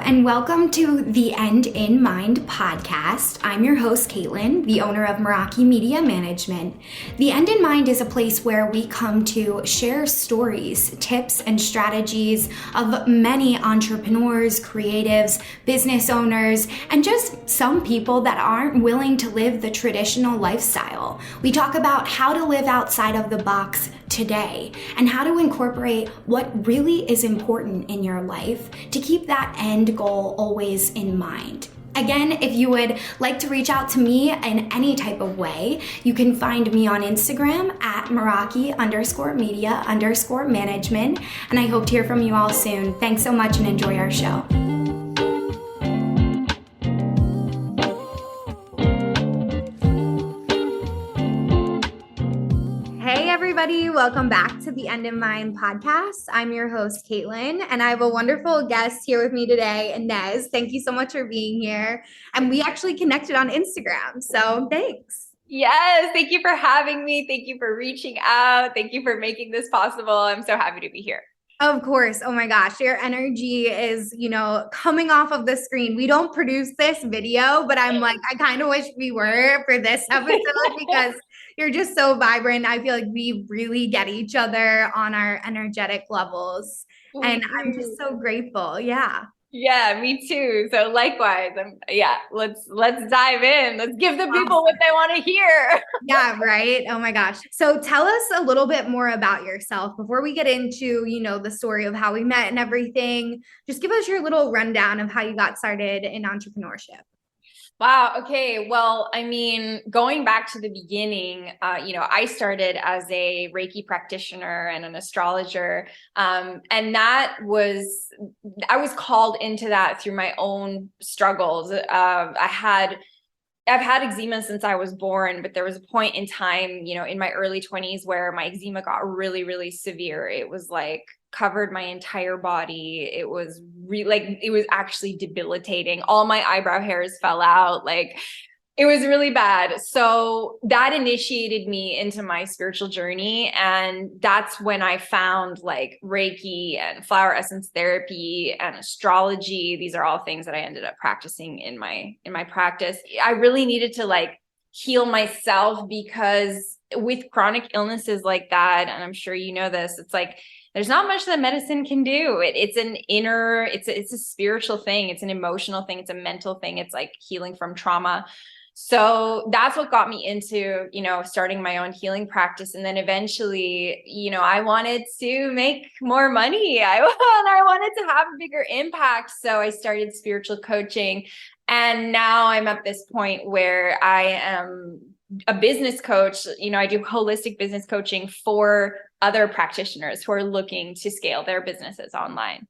and welcome to the End in Mind podcast. I'm your host, Caitlin, the owner of Meraki Media Management. The End in Mind is a place where we come to share stories, tips, and strategies of many entrepreneurs, creatives, business owners, and just some people that aren't willing to live the traditional lifestyle. We talk about how to live outside of the box today and how to incorporate what really is important in your life to keep that end goal always in mind. Again, if you would like to reach out to me in any type of way, you can find me on Instagram at Meraki_media_management. And I hope to hear from you all soon. Thanks so much and enjoy our show. Hey everybody, welcome back to the End in Mind podcast. I'm your host, Caitlin, and I have a wonderful guest here with me today, Ines. Thank you so much for being here. And we actually connected on Instagram, so thanks. Yes, thank you for having me. Thank you for reaching out. Thank you for making this possible. I'm so happy to be here. Of course. Oh my gosh. Your energy is, coming off of the screen. We don't produce this video, but I'm like, I kind of wish we were for this episode because you're just so vibrant. I feel like we really get each other on our energetic levels. And I'm just so grateful. Yeah. Yeah, me too. So likewise, let's dive in. Let's give the people what they want to hear. Yeah, right. Oh my gosh. So tell us a little bit more about yourself before we get into, the story of how we met and everything. Just give us your little rundown of how you got started in entrepreneurship. Wow. Okay. Well, going back to the beginning, I started as a Reiki practitioner and an astrologer. And I was called into that through my own struggles. I've had eczema since I was born, but there was a point in time, in my early 20s where my eczema got really, really severe. It was like covered my entire body. It was it was actually debilitating. All my eyebrow hairs fell out. It was really bad. So that initiated me into my spiritual journey. And that's when I found Reiki and flower essence therapy and astrology. These are all things that I ended up practicing in my practice. I really needed to heal myself because with chronic illnesses like that, and I'm sure you know this, it's there's not much that medicine can do. It's a spiritual thing. It's an emotional thing. It's a mental thing. It's healing from trauma. So that's what got me into, starting my own healing practice. And then eventually, I wanted to make more money. I wanted to have a bigger impact. So I started spiritual coaching. And now I'm at this point where I am a business coach. I do holistic business coaching for other practitioners who are looking to scale their businesses online.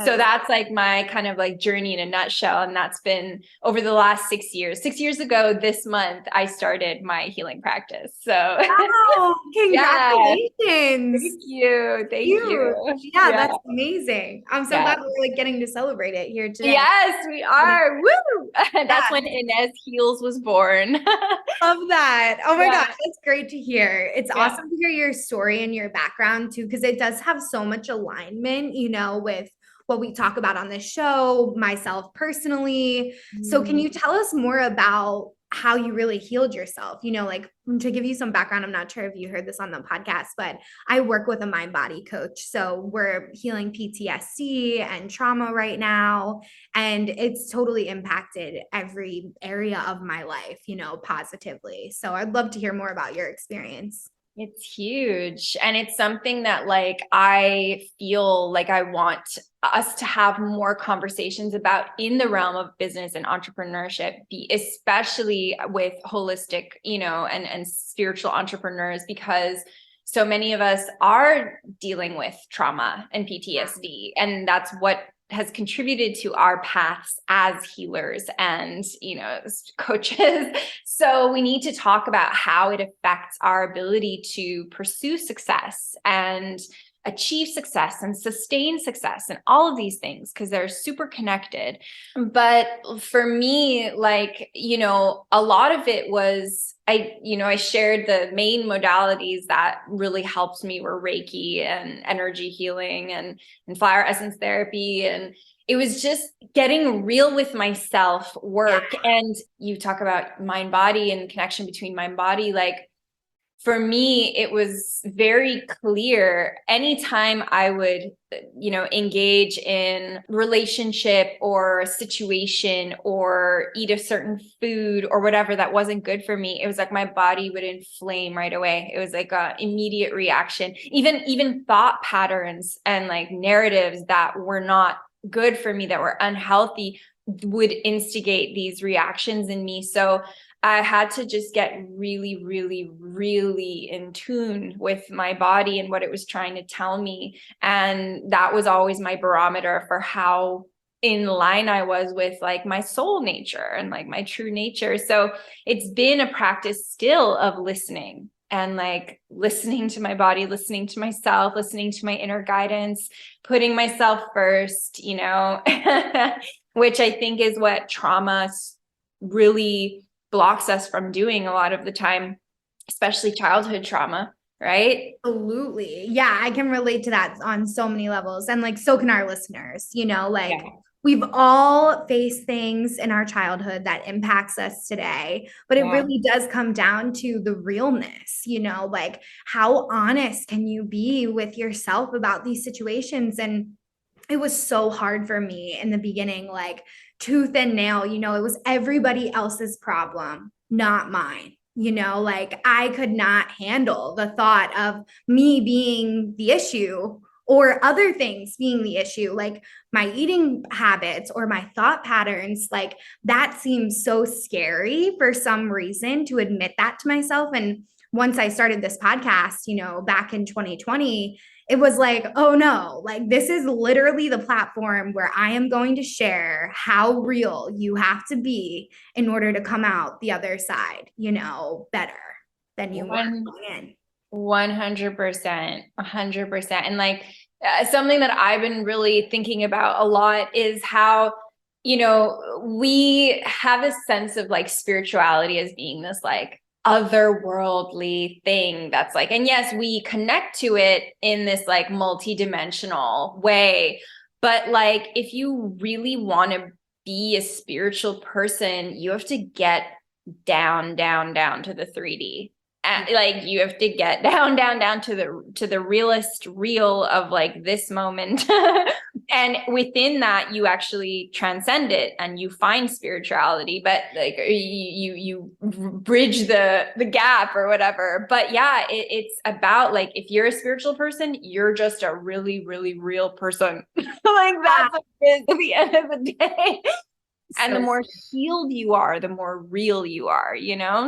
So that's my kind of journey in a nutshell. And that's been over the last 6 years. 6 years ago this month, I started my healing practice. So wow, congratulations. Thank you. Thank you. Yeah, that's amazing. I'm so glad we're getting to celebrate it here today. Yes, we are. Woo! That's when Ines Heals was born. Love that. Oh my gosh, that's great to hear. It's awesome to hear your story and your background too, because it does have so much alignment, with what we talk about on this show, myself personally. So can you tell us more about how you really healed yourself? To give you some background, I'm not sure if you heard this on the podcast, but I work with a mind body coach. So we're healing PTSD and trauma right now. And it's totally impacted every area of my life, positively. So I'd love to hear more about your experience. It's huge. And it's something that I feel like I want us to have more conversations about in the realm of business and entrepreneurship, especially with holistic, and spiritual entrepreneurs, because so many of us are dealing with trauma and PTSD. And that's what has contributed to our paths as healers and, coaches. So we need to talk about how it affects our ability to pursue success and achieve success and sustain success and all of these things because they're super connected. But for me, like, a lot of it was, I shared the main modalities that really helped me were Reiki and energy healing and flower essence therapy. And it was just getting real with myself work. And you talk about mind body and connection between mind body. Like, for me, it was very clear anytime I would, engage in relationship or a situation or eat a certain food or whatever that wasn't good for me, it was like my body would inflame right away. It was like a immediate reaction. Even thought patterns and like narratives that were not good for me, that were unhealthy, would instigate these reactions in me. So I had to just get really, really, really in tune with my body and what it was trying to tell me. And that was always my barometer for how in line I was with like my soul nature and like my true nature. So it's been a practice still of listening and like listening to my body, listening to myself, listening to my inner guidance, putting myself first, which I think is what trauma really blocks us from doing a lot of the time, especially childhood trauma, right? Absolutely. Yeah, I can relate to that on so many levels. And like, so can our listeners, we've all faced things in our childhood that impacts us today, but it really does come down to the realness, like how honest can you be with yourself about these situations? And it was so hard for me in the beginning, like tooth and nail, it was everybody else's problem, not mine. Like I could not handle the thought of me being the issue or other things being the issue, like my eating habits or my thought patterns. Like that seems so scary for some reason to admit that to myself. And once I started this podcast, back in 2020, it was like, oh no, like this is literally the platform where I am going to share how real you have to be in order to come out the other side, better than you were going in. 100%, 100%. And like something that I've been really thinking about a lot is how, we have a sense of like spirituality as being this like otherworldly thing that's like, and yes, we connect to it in this like multidimensional way. But like, if you really want to be a spiritual person, you have to get down, down, down to the 3D. Like you have to get down, down, down to the realest real of like this moment. And within that, you actually transcend it and you find spirituality, but like you bridge the gap or whatever. But yeah, it's about like, if you're a spiritual person, you're just a really, really real person. Like that's what it is at the end of the day. And the more healed you are, the more real you are,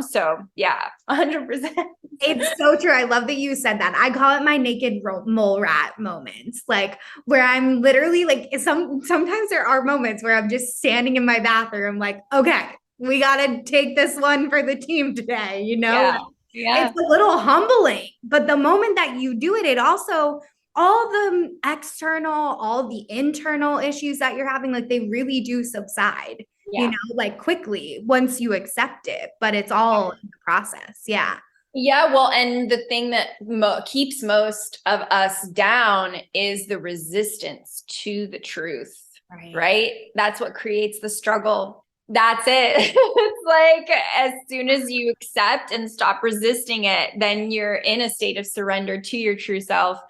So yeah, 100%. It's so true. I love that you said that. I call it my naked mole rat moments, like where I'm literally like sometimes there are moments where I'm just standing in my bathroom, like, okay, we got to take this one for the team today, Yeah. It's a little humbling, but the moment that you do it, it also all the external, all the internal issues that you're having, like they really do subside, like quickly once you accept it, but it's all in the process. Yeah. Yeah, well, and the thing that keeps most of us down is the resistance to the truth, right? That's what creates the struggle. That's it. It's like as soon as you accept and stop resisting it, then you're in a state of surrender to your true self.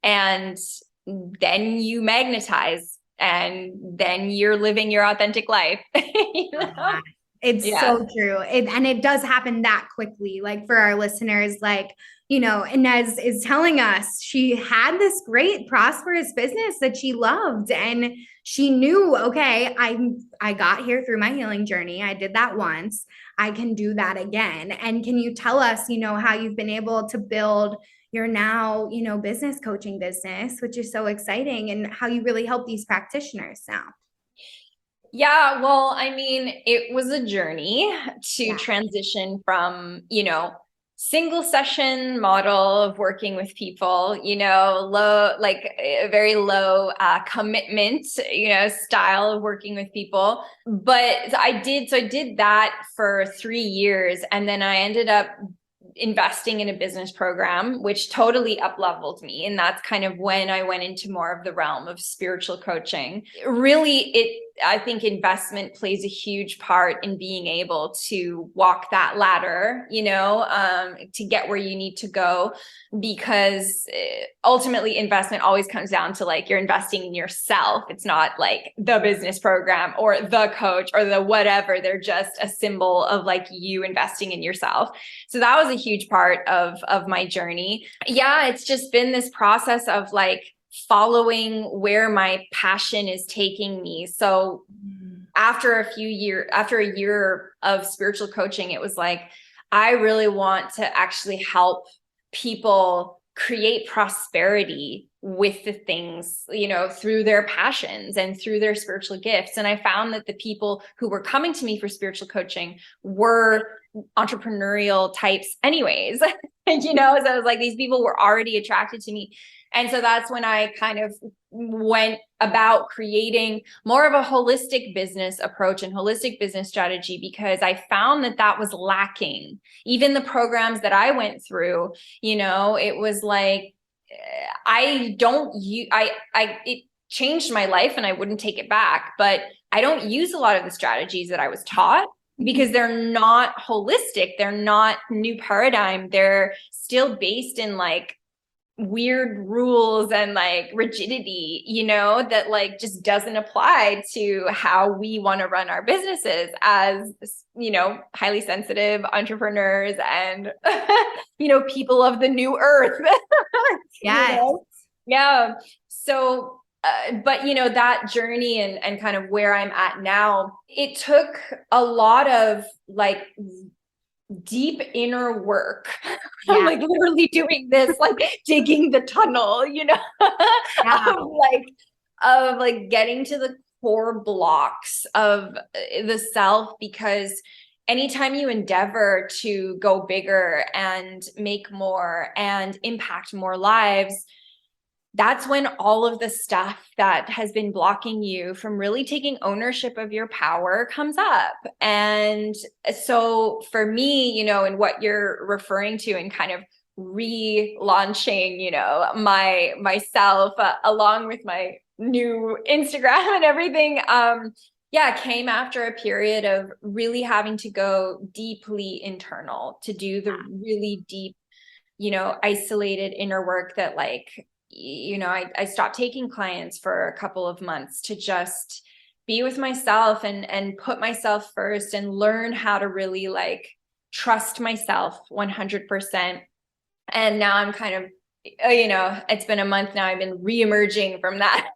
And then you magnetize and then you're living your authentic life. It's so true. And it does happen that quickly. Like for our listeners, like, Ines is telling us she had this great prosperous business that she loved. And she knew, okay, I got here through my healing journey. I did that once. I can do that again. And can you tell us, how you've been able to build your now, business coaching business, which is so exciting, and how you really help these practitioners now? Yeah, well, I mean, it was a journey to transition from, single session model of working with people, low, like a very low commitment, style of working with people. But I did that for 3 years. And then I ended up investing in a business program, which totally up-leveled me. And that's kind of when I went into more of the realm of spiritual coaching. Really, I think investment plays a huge part in being able to walk that ladder, to get where you need to go, because ultimately investment always comes down to like, you're investing in yourself. It's not like the business program or the coach or the whatever. They're just a symbol of like you investing in yourself. So that was a huge part of my journey. Yeah, it's just been this process of like following where my passion is taking me. So after a year of spiritual coaching, it was like, I really want to actually help people create prosperity with the things, through their passions and through their spiritual gifts. And I found that the people who were coming to me for spiritual coaching were entrepreneurial types anyways, so I was like, these people were already attracted to me. And so that's when I kind of went about creating more of a holistic business approach and holistic business strategy, because I found that was lacking. Even the programs that I went through, it was like, it changed my life and I wouldn't take it back, but I don't use a lot of the strategies that I was taught because they're not holistic. They're not new paradigm. They're still based in like weird rules and like rigidity, that like just doesn't apply to how we want to run our businesses as, highly sensitive entrepreneurs and, people of the new earth. Yes. Yeah. So, but that journey and kind of where I'm at now, it took a lot of like deep inner work. Yeah. Like literally doing this, like digging the tunnel, Yeah. of like getting to the core blocks of the self, because anytime you endeavor to go bigger and make more and impact more lives, that's when all of the stuff that has been blocking you from really taking ownership of your power comes up. And so for me, and what you're referring to and kind of relaunching, myself along with my new Instagram and everything, came after a period of really having to go deeply internal to do the really deep, isolated inner work that like, I stopped taking clients for a couple of months to just be with myself and put myself first and learn how to really like trust myself 100%. And now I'm kind of, it's been a month now. I've been reemerging from that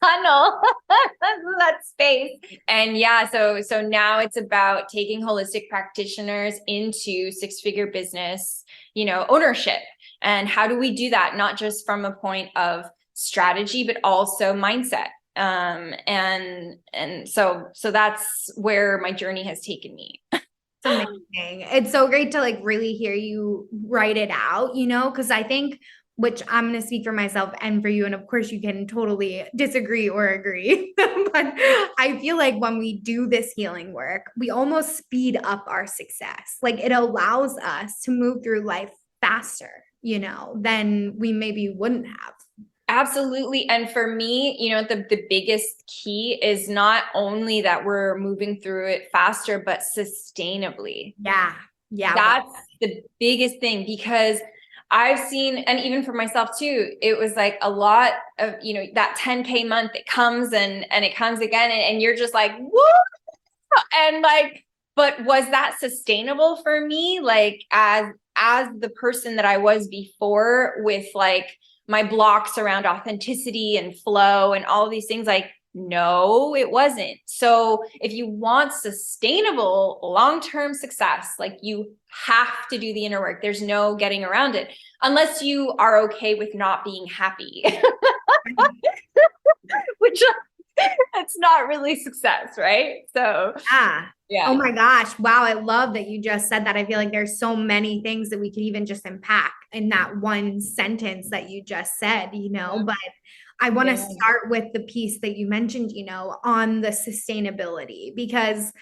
tunnel, that space. And yeah, so now it's about taking holistic practitioners into six-figure business, ownership. And how do we do that? Not just from a point of strategy, but also mindset. And so that's where my journey has taken me. It's amazing. It's so great to like really hear you write it out, because I think, which I'm going to speak for myself and for you, and of course you can totally disagree or agree, but I feel like when we do this healing work, we almost speed up our success. Like it allows us to move through life faster, than we maybe wouldn't have. Absolutely. And for me, the biggest key is not only that we're moving through it faster, but sustainably. Yeah. Yeah. That's the biggest thing, because I've seen, and even for myself too, it was like a lot of, that 10K month, it comes and it comes again, and you're just like, whoa. And like, but was that sustainable for me? Like as the person that I was before, with like my blocks around authenticity and flow and all of these things, like, no, it wasn't. So if you want sustainable long-term success, like you have to do the inner work. There's no getting around it, unless you are okay with not being happy, which it's not really success, right? So Oh Yeah. my gosh. Wow. I love that you just said that. I feel like there's so many things that we could even just unpack in that one sentence that you just said, Yeah. but I want to Yeah. start with the piece that you mentioned, on the sustainability, because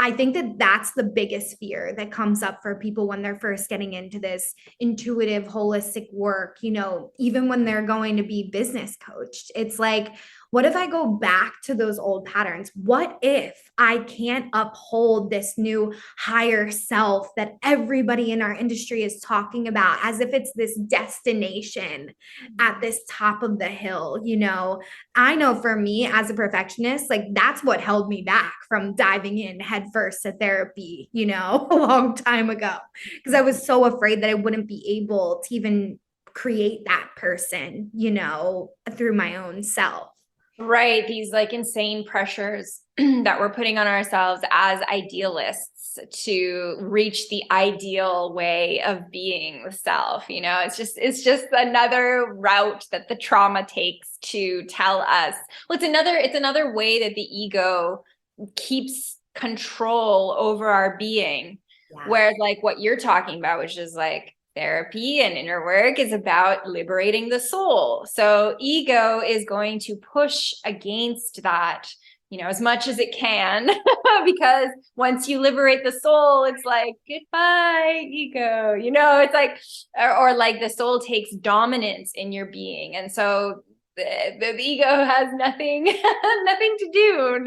I think that that's the biggest fear that comes up for people when they're first getting into this intuitive, holistic work, even when they're going to be business coached. It's like, what if I go back to those old patterns? What if I can't uphold this new higher self that everybody in our industry is talking about as if it's this destination at this top of the hill? I know for me as a perfectionist, like that's what held me back from diving in headfirst to therapy, a long time ago, because I was so afraid that I wouldn't be able to even create that person, through my own self. Right. These like insane pressures that we're putting on ourselves as idealists to reach the ideal way of being the self. It's just another route that the trauma takes to tell us. Well, it's another way that the ego keeps control over our being. Yeah. Whereas like what you're talking about, which is like therapy and inner work, is about liberating the soul. So ego is going to push against that, as much as it can, because once you liberate the soul, it's like, goodbye, ego, it's like, or like the soul takes dominance in your being. And so the ego has nothing, nothing to do.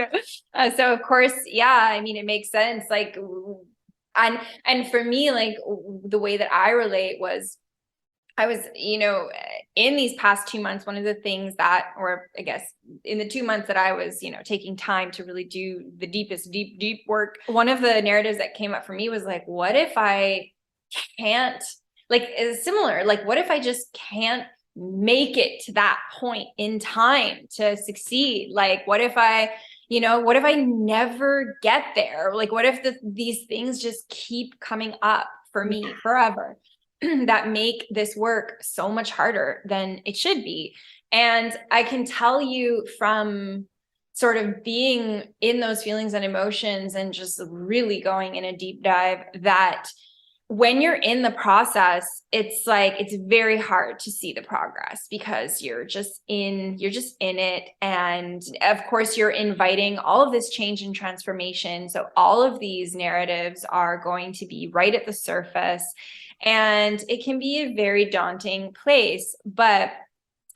So of course, yeah, I mean, it makes sense. Like, and for me, like the way that I relate was I was, in these past 2 months, one of the things that, or I guess in the 2 months that I was, taking time to really do the deepest, deep work, one of the narratives that came up for me was like, what if I can't, like, it's similar, like, what if I just can't make it to that point in time to succeed? Like, what if I never get there? Like, what if these things just keep coming up for me forever? That make this work so much harder than it should be. And I can tell you from sort of being in those feelings and emotions and just really going in a deep dive that when you're in the process, it's like it's very hard to see the progress because you're just in it. And of course, you're inviting all of this change and transformation. So all of these narratives are going to be right at the surface. And it can be a very daunting place. But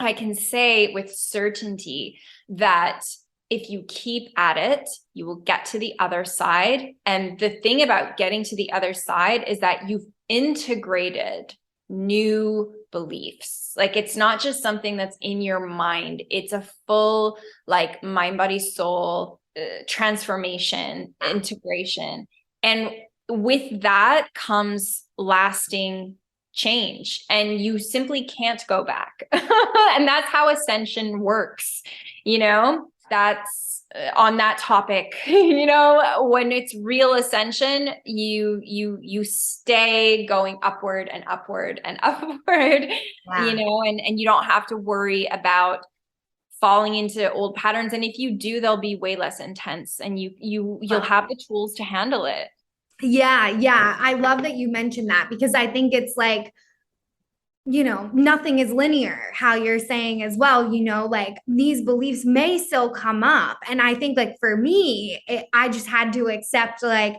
I can say with certainty that if you keep at it, you will get to the other side. And the thing about getting to the other side is that you've integrated new beliefs. Like it's not just something that's in your mind, it's a full like mind, body, soul transformation, integration. And with that comes lasting change, and you simply can't go back. And that's how ascension works, that's on that topic. When it's real ascension, you stay going upward and upward and upward. And you don't have to worry about falling into old patterns. And if you do, they'll be way less intense, and you'll have the tools to handle it. Yeah. I love that you mentioned that, because I think it's like, nothing is linear, how you're saying as well, like these beliefs may still come up. And I think like for me, I just had to accept like,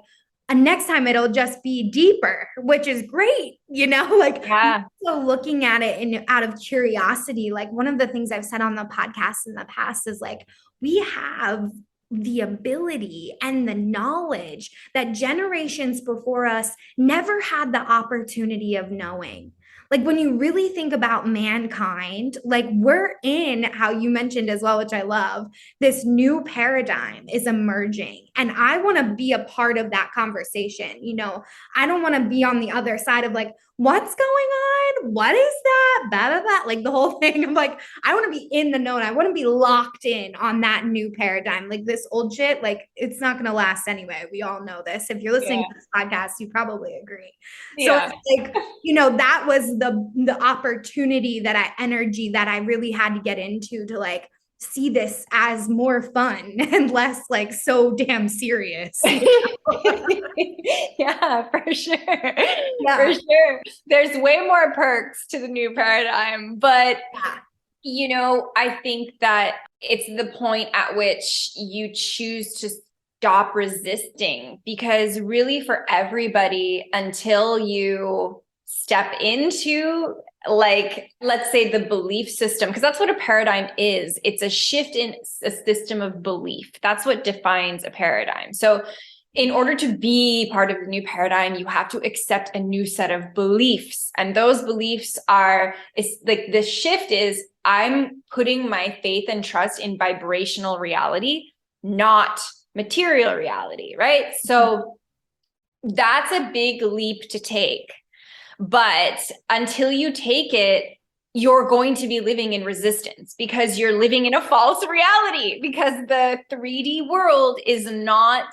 next time it'll just be deeper, which is great, like Yeah. so looking at it out of curiosity. Like one of the things I've said on the podcast in the past is like, we have the ability and the knowledge that generations before us never had the opportunity of knowing. Like when you really think about mankind, like we're in, how you mentioned as well, which I love, this new paradigm is emerging. And I want to be a part of that conversation. I don't want to be on the other side of like, what's going on? What is that? Blah, blah, blah. Like the whole thing. I'm like, I want to be in the know. And I want to be locked in on that new paradigm. Like this old shit, like it's not going to last anyway. We all know this. If you're listening to this podcast, you probably agree. So Yeah. it's like, that was the opportunity, energy that I really had to get into to like see this as more fun and less like so damn serious. Yeah, for sure. For Yeah. sure. There's way more perks to the new paradigm, but Yeah. I think that it's the point at which you choose to stop resisting, because really for everybody, until you step into, like, let's say the belief system, because that's what a paradigm is. It's a shift in a system of belief. That's what defines a paradigm. So in order to be part of the new paradigm, you have to accept a new set of beliefs. And those beliefs it's like the shift is, I'm putting my faith and trust in vibrational reality, not material reality, right? So that's a big leap to take. But until you take it, you're going to be living in resistance, because you're living in a false reality, because the 3D world is not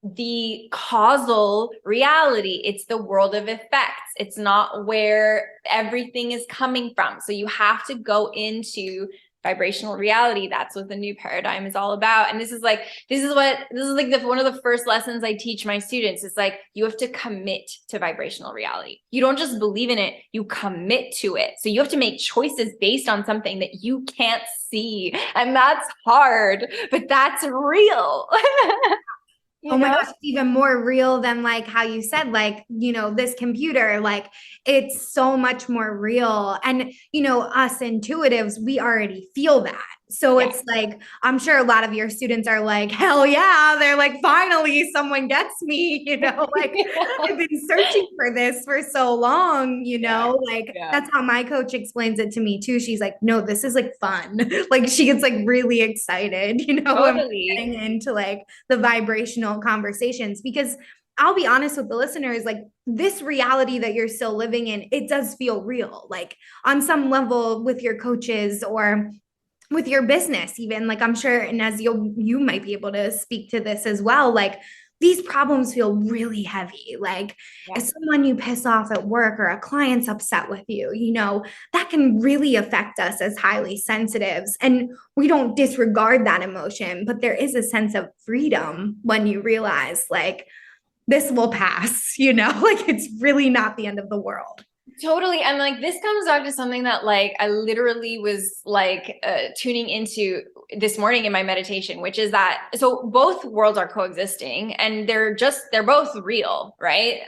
the causal reality. It's the world of effects. It's not where everything is coming from. So you have to go into vibrational reality. That's what the new paradigm is all about. And this is like one of the first lessons I teach my students. It's like, you have to commit to vibrational reality. You don't just believe in it, you commit to it. So you have to make choices based on something that you can't see. And that's hard, but that's real. Oh my gosh, it's even more real than like how you said, like, this computer, like it's so much more real. And, us intuitives, we already feel that. So Yeah. it's like, I'm sure a lot of your students are like, hell yeah. They're like, finally, someone gets me, like I've been searching for this for so long, like Yeah. that's how my coach explains it to me too. She's like, no, this is like fun. Like she gets like really excited, when we're getting into like the vibrational conversations, because I'll be honest with the listeners, like this reality that you're still living in, it does feel real, like on some level with your coaches or with your business, even. Like I'm sure, and as you might be able to speak to this as well, like these problems feel really heavy. Like if someone you piss off at work or a client's upset with you, that can really affect us as highly sensitives. And we don't disregard that emotion, but there is a sense of freedom when you realize like this will pass, like it's really not the end of the world. Totally. And like, this comes back to something that like, I literally was like tuning into this morning in my meditation, which is that, so both worlds are coexisting and they're both real. Right.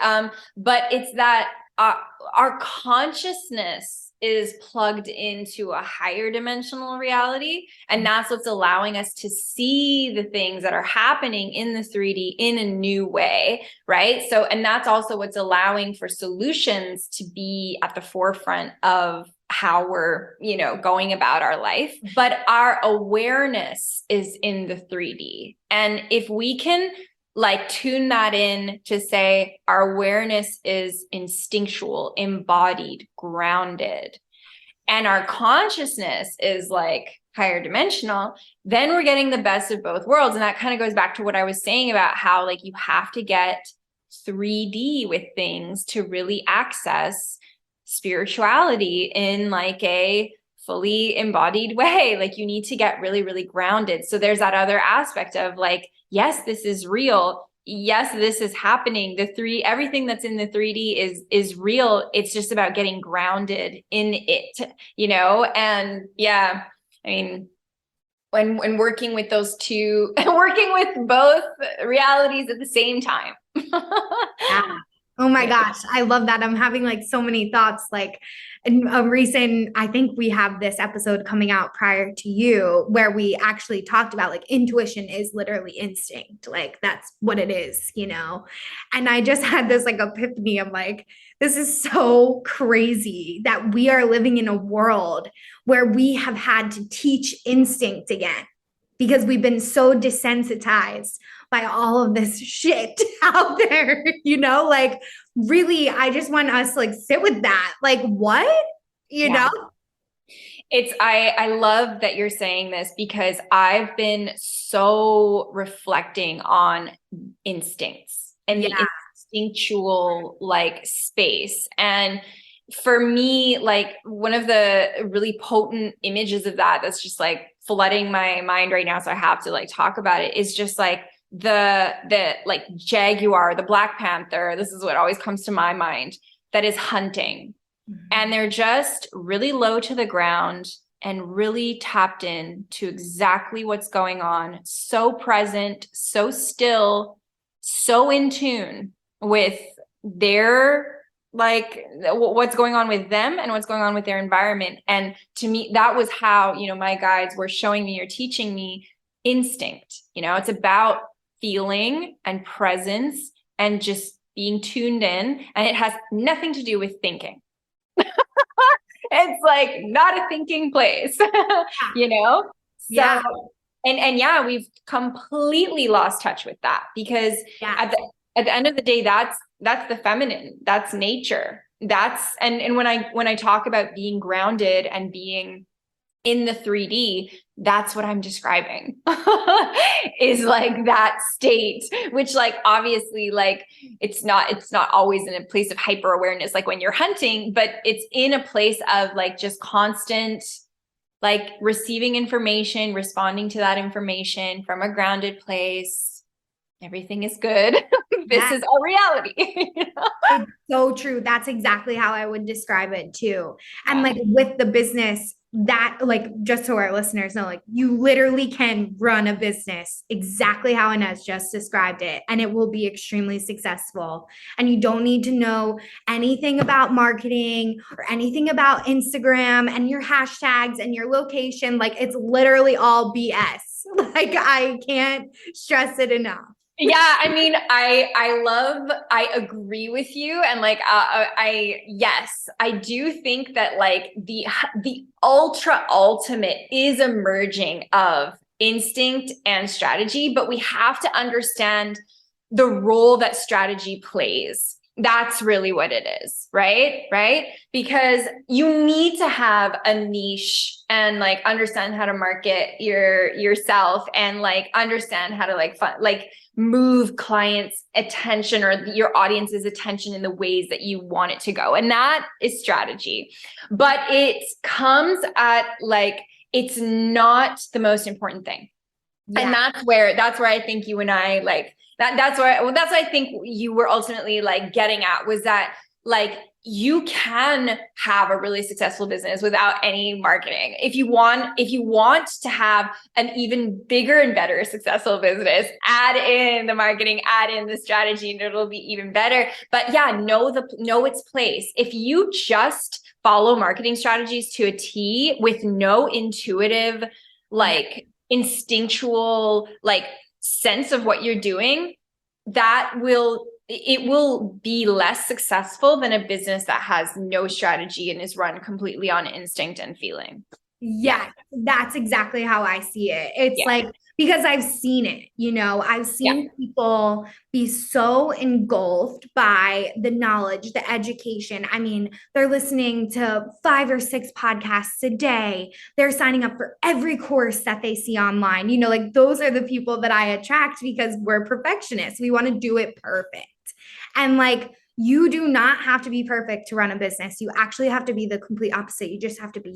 But it's that our consciousness is plugged into a higher dimensional reality. And that's what's allowing us to see the things that are happening in the 3D in a new way, right? So, and that's also what's allowing for solutions to be at the forefront of how we're, going about our life. But our awareness is in the 3D. And if we can like tune that in to say our awareness is instinctual, embodied, grounded, and our consciousness is like higher dimensional, then we're getting the best of both worlds. And that kind of goes back to what I was saying about how like you have to get 3D with things to really access spirituality in like a fully embodied way. Like you need to get really, really grounded. So there's that other aspect of like, yes, this is real. Yes, this is happening. Everything that's in the 3D is real. It's just about getting grounded in it, and yeah, I mean, when working with those two, working with both realities at the same time. Yeah. Oh my gosh, I love that. I'm having like so many thoughts. Like I think we have this episode coming out prior to you where we actually talked about like intuition is literally instinct. Like that's what it is, And I just had this like epiphany of like, this is so crazy that we are living in a world where we have had to teach instinct again because we've been so desensitized by all of this shit out there, like really, I just want us to like sit with that. Like what, know? I love that you're saying this because I've been so reflecting on instincts and the instinctual like space. And for me, like one of the really potent images of that's just like flooding my mind right now, so I have to like talk about it, is just like the like jaguar, the Black Panther. This is what always comes to my mind, that is hunting. And they're just really low to the ground and really tapped in to exactly what's going on. So present, so still, so in tune with their, like, what's going on with them and what's going on with their environment. And to me, that was how, you know, my guides were showing me or teaching me instinct. You know, it's about feeling and presence and just being tuned in. And it has nothing to do with thinking. It's like not a thinking place, you know? Yeah. So, and yeah, we've completely lost touch with that, because Yeah. at the end of the day, that's the feminine, that's nature. And when I talk about being grounded and being in the 3D, that's what I'm describing, is like that state, which like, obviously, like it's not always in a place of hyper awareness, like when you're hunting, but it's in a place of like just constant, like receiving information, responding to that information from a grounded place. Everything is good. This is our reality. You know? It's so true. That's exactly how I would describe it too. And like with the business, that like, just so our listeners know, like you literally can run a business exactly how Ines just described it, and it will be extremely successful. And you don't need to know anything about marketing or anything about Instagram and your hashtags and your location. Like it's literally all BS. Like I can't stress it enough. Yeah, I mean, I agree with you. And like, yes, I do think that like the ultra ultimate is emerging of instinct and strategy, but we have to understand the role that strategy plays. That's really what it is, right? Right? Because you need to have a niche and like understand how to market yourself, and like understand how to like move clients' attention or your audience's attention in the ways that you want it to go. And that is strategy. But it comes at like, it's not the most important thing. Yeah. And that's where I think you and I like that's what I think you were ultimately like getting at, was that like you can have a really successful business without any marketing. If you want to have an even bigger and better successful business, add in the marketing, add in the strategy, and it'll be even better. But yeah, know its place. If you just follow marketing strategies to a T with no intuitive, like instinctual, like sense of what you're doing, it will be less successful than a business that has no strategy and is run completely on instinct and feeling. Yeah, that's exactly how I see it. It's like, because I've seen it, you know, I've seen people be so engulfed by the knowledge, the education. I mean, they're listening to 5 or 6 podcasts a day. They're signing up for every course that they see online. You know, like those are the people that I attract, because we're perfectionists. We want to do it perfect. And like, you do not have to be perfect to run a business. You actually have to be the complete opposite. You just have to be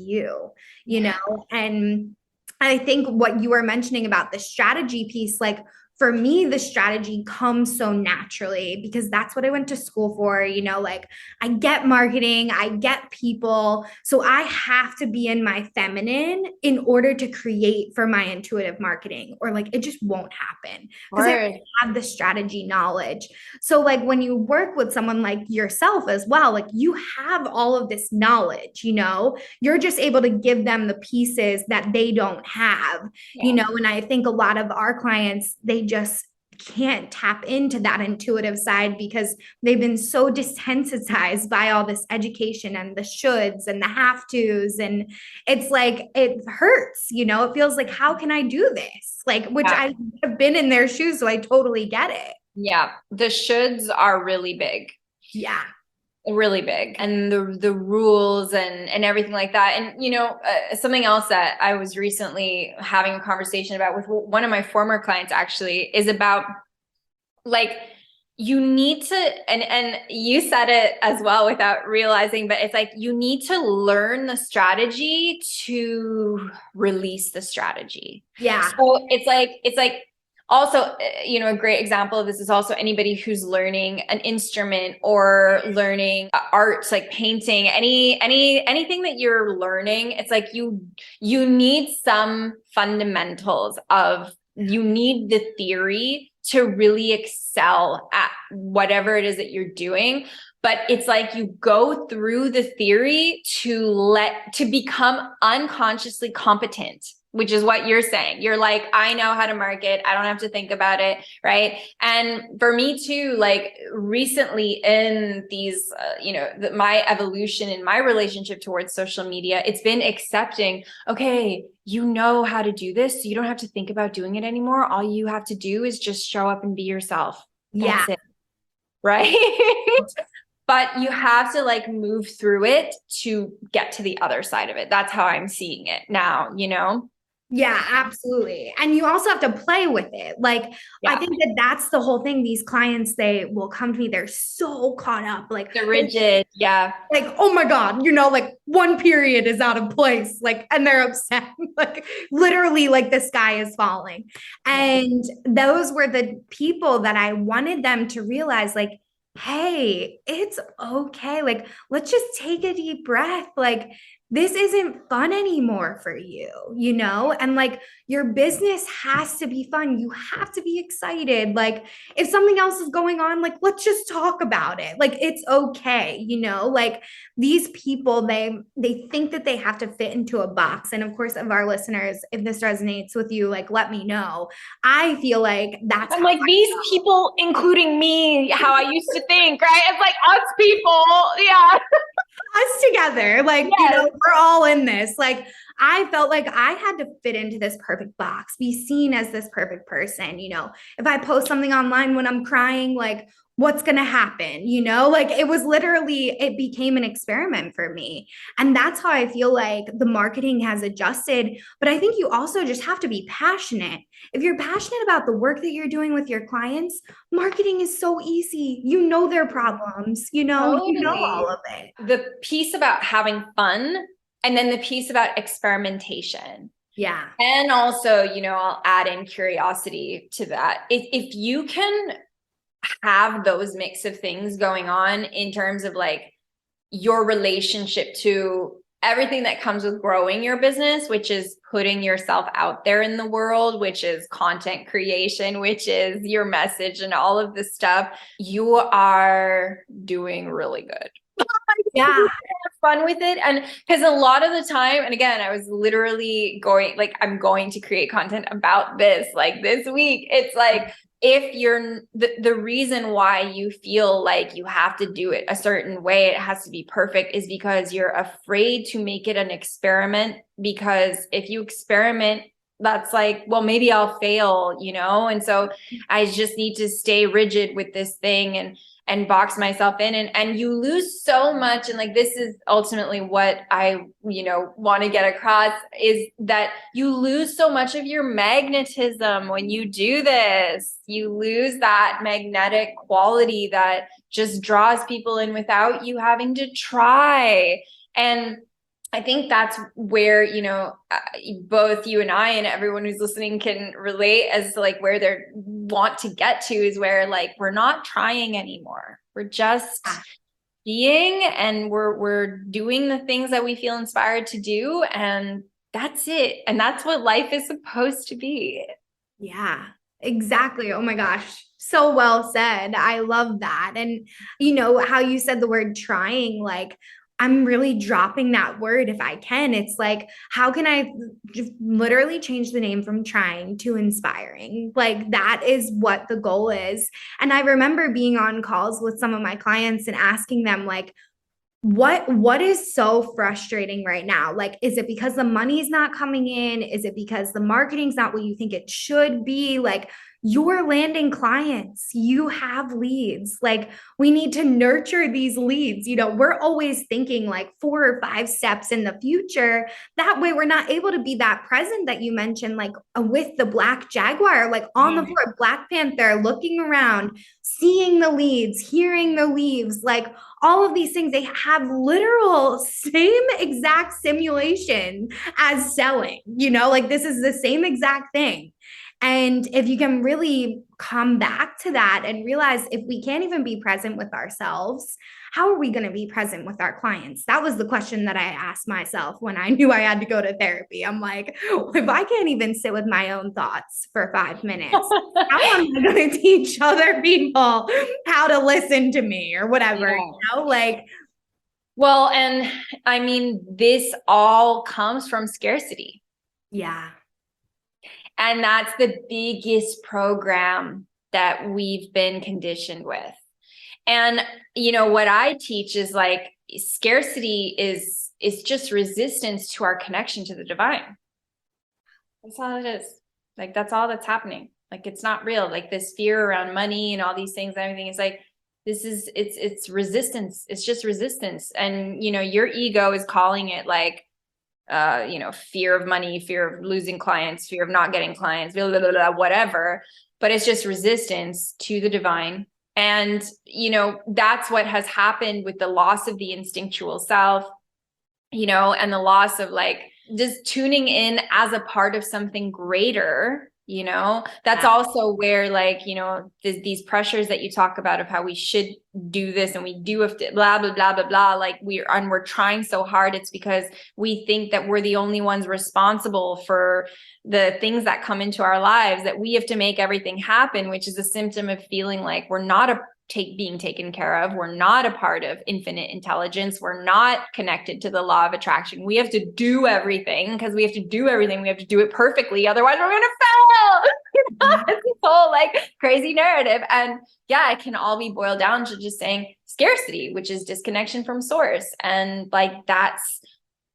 you know? And I think what you were mentioning about the strategy piece, like for me, the strategy comes so naturally because that's what I went to school for. You know, like I get marketing, I get people. So I have to be in my feminine in order to create for my intuitive marketing, or like it just won't happen because I have the strategy knowledge. So like when you work with someone like yourself as well, like you have all of this knowledge, you know, you're just able to give them the pieces that they don't have, you know. And I think a lot of our clients, they just can't tap into that intuitive side because they've been so desensitized by all this education and the shoulds and the have tos. And it's like, it hurts, you know, it feels like, how can I do this? Like, which I have been in their shoes, so I totally get it. Yeah. The shoulds are really big. Yeah. Really big, and the rules and everything like that. And you know, something else that I was recently having a conversation about with one of my former clients actually is about like you need to, and you said it as well without realizing, but it's like you need to learn the strategy to release the strategy. Yeah. So it's like also, a great example of this is also anybody who's learning an instrument or learning arts, like painting, anything that you're learning. It's like you need some fundamentals of, you need the theory to really excel at whatever it is that you're doing. But it's like you go through the theory to become unconsciously competent, which is what you're saying. You're like, I know how to market. I don't have to think about it. Right. And for me too, like recently in these, my evolution in my relationship towards social media, it's been accepting, okay, you know how to do this. So you don't have to think about doing it anymore. All you have to do is just show up and be yourself. Yeah. That's it. Right. But you have to like move through it to get to the other side of it. That's how I'm seeing it now. Yeah, absolutely. And you also have to play with it. Like, I Yeah. think that that's the whole thing. These clients, they will come to me, they're so caught up. Like, The rigid. Yeah. like, oh my God, like one period is out of place. Like, and they're upset. Like, literally, like the sky is falling. Yeah. And those were the people that I wanted them to realize, like, hey, it's okay. Like, let's just take a deep breath. Like, this isn't fun anymore for you. And like your business has to be fun. You have to be excited. Like if something else is going on, like let's just talk about it. Like it's okay. Like these people, they think that they have to fit into a box. And of course, of our listeners, if this resonates with you, like let me know. I feel like that's I'm how like, these people, including me, how I used to think, right? It's like us people. Yeah. us together. Like, Yes. we're all in this. Like, I felt like I had to fit into this perfect box, be seen as this perfect person. If I post something online when I'm crying, like, what's going to happen? Like, it became an experiment for me. And that's how I feel like the marketing has adjusted. But I think you also just have to be passionate. If you're passionate about the work that you're doing with your clients, marketing is so easy. You know their problems, you know all Totally. of it. The piece about having fun, and then the piece about experimentation. Yeah. And also, I'll add in curiosity to that. If you can have those mix of things going on in terms of like your relationship to everything that comes with growing your business, which is putting yourself out there in the world, which is content creation, which is your message and all of this stuff, you are doing really good. Yeah. Fun with it. And because a lot of the time, and again, I was literally going, like, I'm going to create content about this, like this week. It's like, if you're the reason why you feel like you have to do it a certain way, it has to be perfect, is because you're afraid to make it an experiment. Because if you experiment, that's like, well, maybe I'll fail, and so I just need to stay rigid with this thing and box myself in, and you lose so much. And like, this is ultimately what I want to get across, is that you lose so much of your magnetism when you do this. You lose that magnetic quality that just draws people in without you having to try. And I think that's where, both you and I and everyone who's listening can relate as to like where they want to get to, is where like, we're not trying anymore. We're just being, and we're doing the things that we feel inspired to do. And that's it. And that's what life is supposed to be. Yeah, exactly. Oh my gosh. So well said. I love that. And how you said the word trying, like I'm really dropping that word if I can. It's like, how can I just literally change the name from trying to inspiring? Like that is what the goal is. And I remember being on calls with some of my clients and asking them like, What is so frustrating right now? Like, is it because the money's not coming in? Is it because the marketing's not what you think it should be? Like, you're landing clients, you have leads. Like, we need to nurture these leads. We're always thinking like 4 or 5 steps in the future. That way, we're not able to be that present that you mentioned, like with the Black Jaguar, like on the floor, Black Panther, looking around, seeing the leads, hearing the leaves, like all of these things. They have literal same exact simulation as selling, like this is the same exact thing. And if you can really come back to that and realize if we can't even be present with ourselves, how are we going to be present with our clients? That was the question that I asked myself when I knew I had to go to therapy. I'm like, if I can't even sit with my own thoughts for 5 minutes, how am I going to teach other people how to listen to me or whatever, like. Well, and I mean, this all comes from scarcity. Yeah. And that's the biggest program that we've been conditioned with. And, what I teach is like scarcity is just resistance to our connection to the divine. That's all it is. Like, that's all that's happening. Like, it's not real. Like this fear around money and all these things, everything is like, it's resistance. It's just resistance. And, your ego is calling it like, fear of money, fear of losing clients, fear of not getting clients, blah, blah, blah, blah, whatever. But it's just resistance to the divine. And, that's what has happened with the loss of the instinctual self, and the loss of like just tuning in as a part of something greater. That's also where like, these pressures that you talk about of how we should do this and we do have to blah, blah, blah, blah, blah. Like we're trying so hard. It's because we think that we're the only ones responsible for the things that come into our lives, that we have to make everything happen, which is a symptom of feeling like we're not being taken care of. We're not a part of infinite intelligence. We're not connected to the law of attraction. We have to do everything because we have to do everything. We have to do it perfectly. Otherwise we're going to fail. It's this whole like crazy narrative. And yeah, it can all be boiled down to just saying scarcity, which is disconnection from source. And like, that's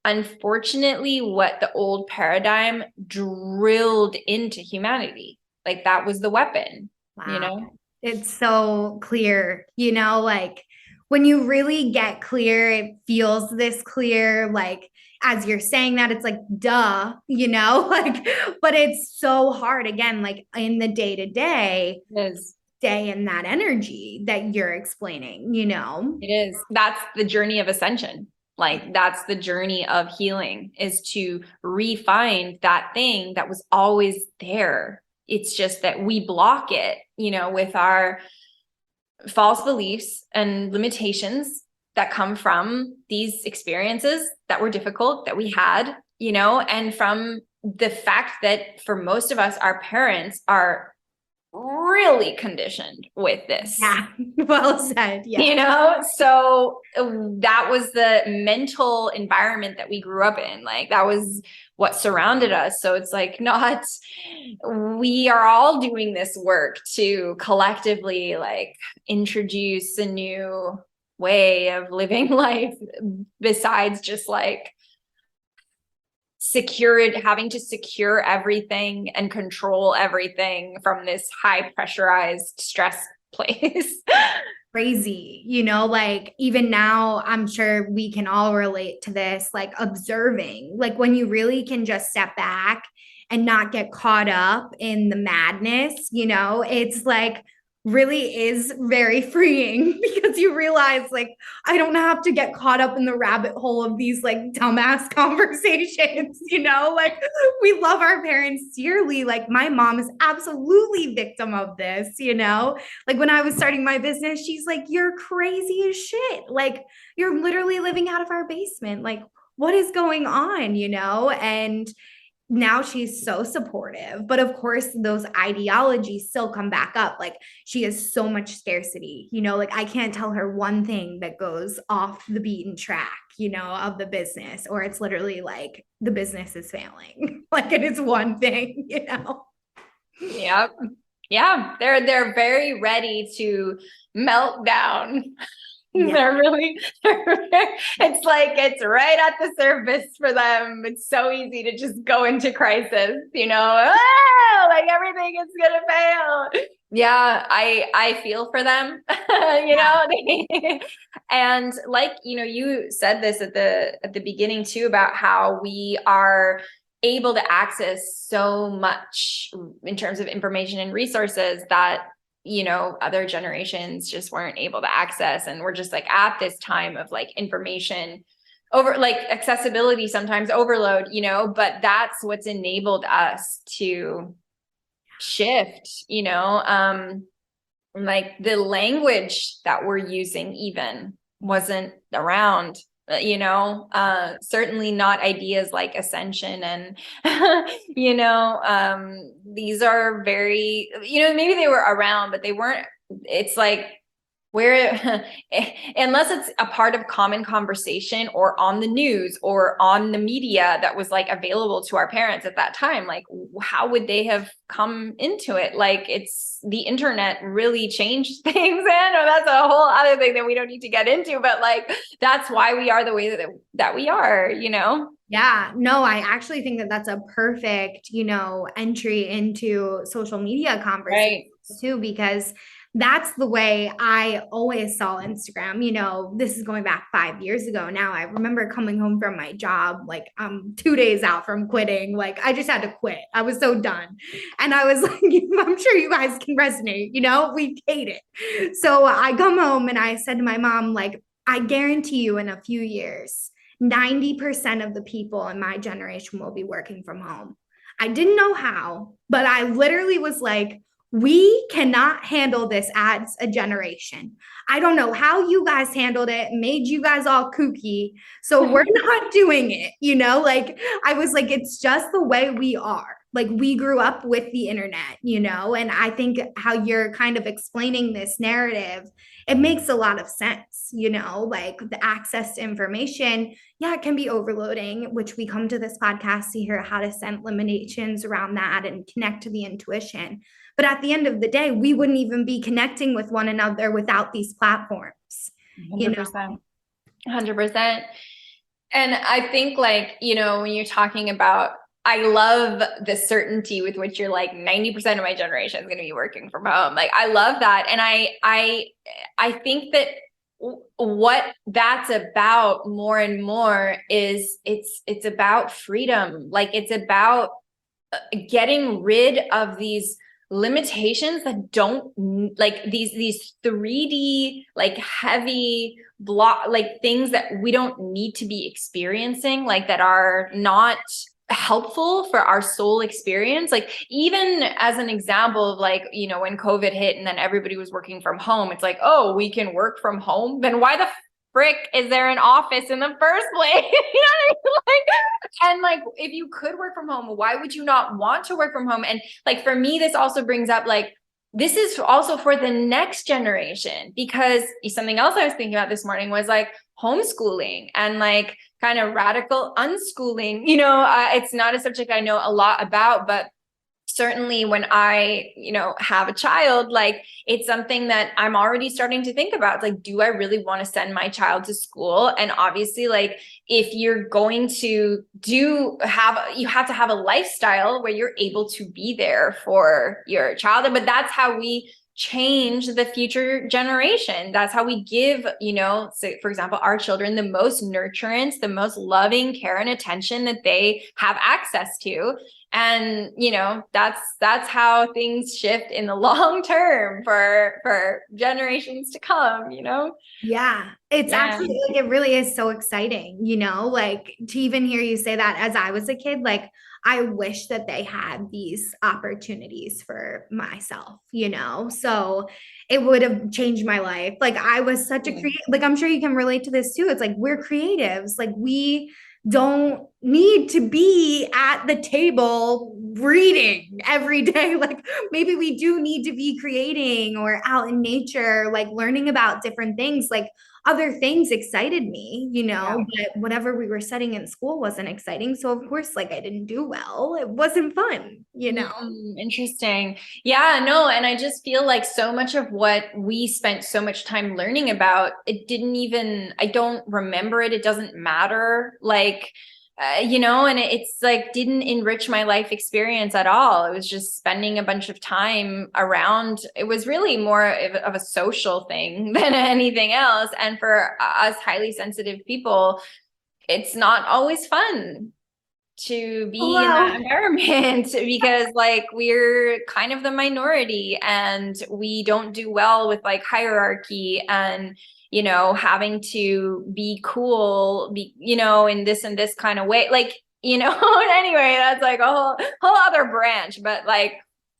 unfortunately what the old paradigm drilled into humanity. Like that was the weapon, Wow. It's so clear, like when you really get clear, it feels this clear. Like as you're saying that, it's like, duh, like, but it's so hard again, like in the day to day, stay in that energy that you're explaining, It is. That's the journey of ascension. Like that's the journey of healing, is to refine that thing that was always there. It's just that we block it, with our false beliefs and limitations that come from these experiences that were difficult that we had, and from the fact that for most of us, our parents are really conditioned with this. Yeah, well said. Yeah. So that was the mental environment that we grew up in. Like that was what surrounded us. So it's like we are all doing this work to collectively like introduce a new way of living life besides just like having to secure everything and control everything from this high pressurized stress place. Crazy, like even now, I'm sure we can all relate to this, like observing, like when you really can just step back and not get caught up in the madness, it's like really is very freeing because you realize like I don't have to get caught up in the rabbit hole of these like dumbass conversations, like we love our parents dearly. Like my mom is absolutely victim of this, like when I was starting my business, she's like, you're crazy as shit. Like you're literally living out of our basement. Like what is going on, and now she's so supportive. But of course, those ideologies still come back up. Like she has so much scarcity, like I can't tell her one thing that goes off the beaten track, of the business, or it's literally like the business is failing. Like it is one thing, Yep. Yeah. They're very ready to melt down. Yeah. It's like it's right at the surface for them. It's so easy to just go into crisis, like everything is gonna fail. Yeah, I feel for them, and like, you said this at the beginning too, about how we are able to access so much in terms of information and resources that other generations just weren't able to access. And we're just like at this time of like information over, like accessibility, sometimes overload, but that's what's enabled us to shift, like the language that we're using even wasn't around, certainly not ideas like ascension and these are very, maybe they were around, but they weren't. It's like where unless it's a part of common conversation or on the news or on the media that was like available to our parents at that time, like how would they have come into it? Like it's the internet really changed things. And that's a whole other thing that we don't need to get into, but like that's why we are the way that we are. Yeah, no, I actually think that that's a perfect, entry into social media conversations Right. too, because that's the way I always saw Instagram. This is going back 5 years ago now. I remember coming home from my job, like I'm 2 days out from quitting. Like I just had to quit. I was so done. And I was like, I'm sure you guys can resonate, we hate it. So I come home and I said to my mom, like, I guarantee you in a few years, 90% of the people in my generation will be working from home. I didn't know how, but I literally was like, we cannot handle this as a generation. I don't know how you guys handled it, made you guys all kooky. So we're not doing it, like I was like, it's just the way we are. Like we grew up with the internet, and I think how you're kind of explaining this narrative, it makes a lot of sense, like the access to information. Yeah, it can be overloading, which we come to this podcast to hear how to set limitations around that and connect to the intuition. But at the end of the day, we wouldn't even be connecting with one another without these platforms. 100%. 100%. And I think like, when you're talking about, I love the certainty with which you're like 90% of my generation is going to be working from home. Like, I love that. And I think that what that's about more and more is it's about freedom. Like it's about getting rid of these limitations that don't, like these 3D like heavy block, like things that we don't need to be experiencing, like that are not helpful for our soul experience. Like even as an example of like, when COVID hit and then everybody was working from home, it's like, oh, we can work from home, then why the frick is there an office in the first place? And like, if you could work from home, why would you not want to work from home? And like, for me, this also brings up like, this is also for the next generation, because something else I was thinking about this morning was like homeschooling and like kind of radical unschooling. It's not a subject I know a lot about, but certainly when I, have a child, like it's something that I'm already starting to think about. It's like, do I really want to send my child to school? And obviously, like if you're going to you have to have a lifestyle where you're able to be there for your child. But that's how we change the future generation. That's how we give, so for example, our children the most nurturance, the most loving care and attention that they have access to. And that's how things shift in the long term for generations to come. Yeah, it's actually like it really is so exciting, like to even hear you say that. As I was a kid, like I wish that they had these opportunities for myself, so it would have changed my life. Like I was such a creative, like I'm sure you can relate to this too. It's like we're creatives, like we don't need to be at the table reading every day. Like maybe we do need to be creating or out in nature, like learning about different things. Like other things excited me, Yeah. but whatever we were studying in school wasn't exciting. So of course, like I didn't do well. It wasn't fun. Interesting. Yeah, no, and I just feel like so much of what we spent so much time learning about, I don't remember it. It doesn't matter. Like, and it's like didn't enrich my life experience at all. It was just spending a bunch of time around. It was really more of a social thing than anything else. And for us highly sensitive people, it's not always fun to be in that environment because like we're kind of the minority and we don't do well with like hierarchy and having to be cool, in this and this kind of way, like, anyway, that's like a whole other branch. But like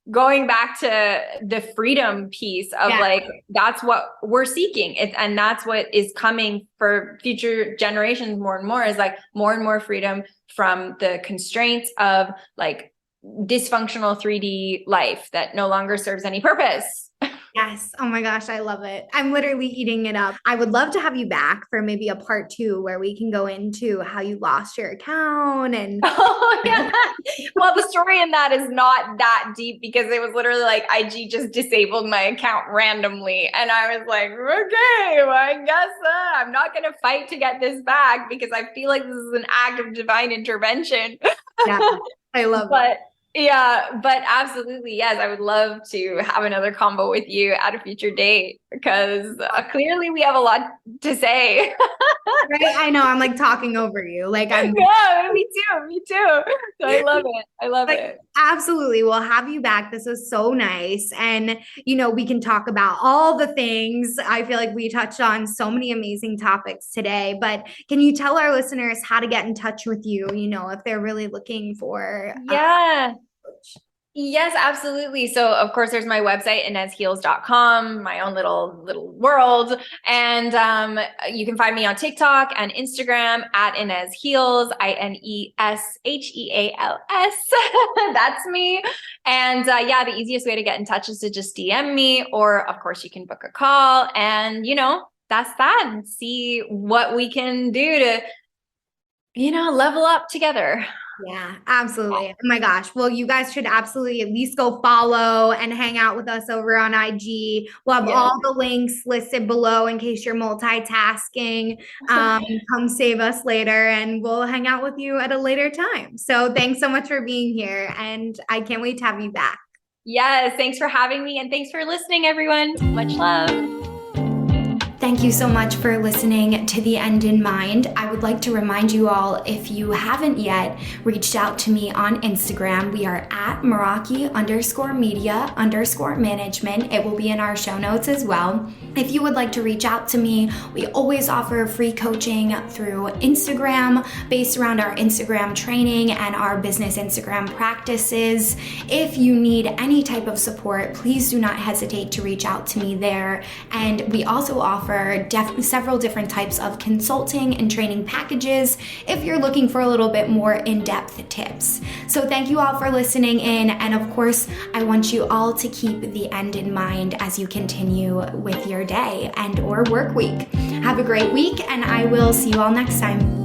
going back to the freedom piece of like, that's what we're seeking. And that's what is coming for future generations more and more, is like more and more freedom from the constraints of like dysfunctional 3D life that no longer serves any purpose. Yes. Oh my gosh, I love it. I'm literally eating it up. I would love to have you back for maybe a part 2 where we can go into how you lost your account and oh yeah. Well, the story in that is not that deep because it was literally like IG just disabled my account randomly. And I was like, okay, well, I guess I'm not going to fight to get this back because I feel like this is an act of divine intervention. Yeah, I love it. Yeah, but absolutely, yes. I would love to have another combo with you at a future date because clearly we have a lot to say. Right? I know. I'm like talking over you. Like I'm. Yeah, me too. So I love it. I love it. Absolutely. We'll have you back. This was so nice. And, we can talk about all the things. I feel like we touched on so many amazing topics today, but can you tell our listeners how to get in touch with you, if they're really looking for Yes, absolutely. So of course there's my website, InesHeals.com, my own little world. And you can find me on TikTok and Instagram at Ines Heals, INESHEALS. That's me. And the easiest way to get in touch is to just DM me, or of course you can book a call and that's that, and see what we can do to, level up together. Yeah, absolutely. Oh my gosh. Well, you guys should absolutely at least go follow and hang out with us over on IG. We'll have all the links listed below in case you're multitasking. Come save us later and we'll hang out with you at a later time. So thanks so much for being here. And I can't wait to have you back. Yes, thanks for having me. And thanks for listening, everyone. Much love. Thank you so much for listening to The End in Mind. I would like to remind you all, if you haven't yet reached out to me on Instagram, we are at Meraki_media_management. It will be in our show notes as well. If you would like to reach out to me, we always offer free coaching through Instagram based around our Instagram training and our business Instagram practices. If you need any type of support, please do not hesitate to reach out to me there. And we also offer several different types of consulting and training packages if you're looking for a little bit more in-depth tips. So thank you all for listening in, and of course I want you all to keep the end in mind as you continue with your day and or work week. Have a great week, and I will see you all next time.